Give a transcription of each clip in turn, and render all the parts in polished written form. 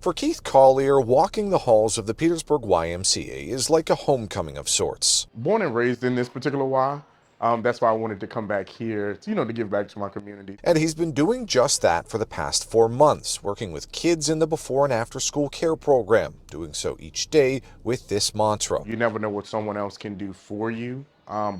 For Keith Collier, walking the halls of the Petersburg YMCA is like a homecoming of sorts. Born and raised in this particular Y. That's why I wanted to come back here, to give back to my community. And he's been doing just that for the past 4 months, working with kids in the before and after school care program, doing so each day with this mantra. You never know what someone else can do for you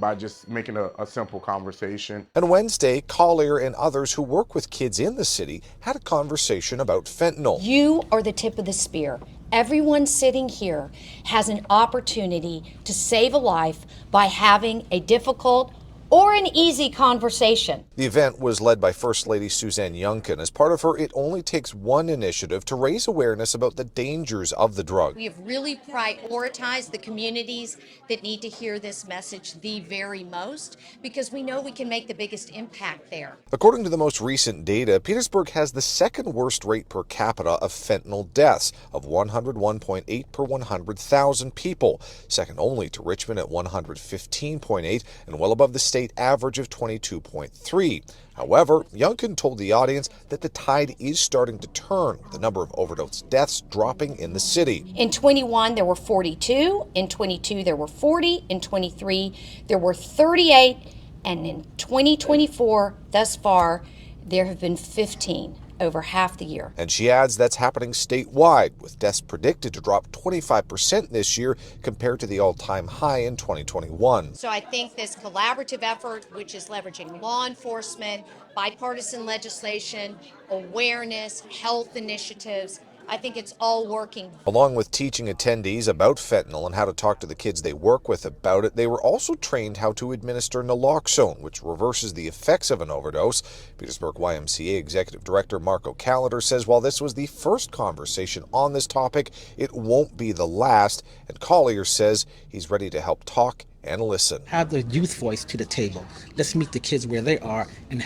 by just making a simple conversation. And Wednesday, Collier and others who work with kids in the city had a conversation about fentanyl. You are the tip of the spear. Everyone sitting here has an opportunity to save a life by having a difficult or an easy conversation. The event was led by First Lady Suzanne Youngkin as part of her It Only Takes One initiative to raise awareness about the dangers of the drug. We have really prioritized the communities that need to hear this message the very most because we know we can make the biggest impact there. According to the most recent data, Petersburg has the second worst rate per capita of fentanyl deaths of 101.8 per 100,000 people, second only to Richmond at 115.8 and well above the state average of 22.3. However, Youngkin told the audience that the tide is starting to turn, with the number of overdose deaths dropping in the city. In 21, there were 42. In 22, there were 40. In 23, there were 38. And in 2024, thus far, there have been 15, over half the year. And she adds that's happening statewide, with deaths predicted to drop 25% this year compared to the all-time high in 2021. So I think this collaborative effort, which is leveraging law enforcement, bipartisan legislation, awareness, health initiatives, I think it's all working. Along with teaching attendees about fentanyl and how to talk to the kids they work with about it, they were also trained how to administer naloxone, which reverses the effects of an overdose. Petersburg YMCA Executive Director Marco Callender says while this was the first conversation on this topic, it won't be the last, and Collier says he's ready to help talk and listen. Have the youth voice to the table. Let's meet the kids where they are and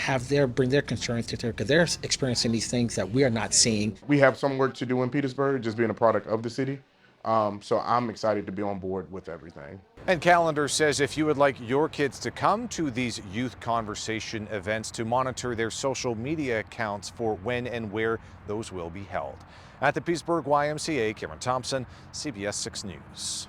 bring their concerns to them because they're experiencing these things that we are not seeing. We have some work to do in Petersburg, just being a product of the city. So I'm excited to be on board with everything. And Callender says if you would like your kids to come to these youth conversation events, to monitor their social media accounts for when and where those will be held. At the Petersburg YMCA, Cameron Thompson, CBS 6 News.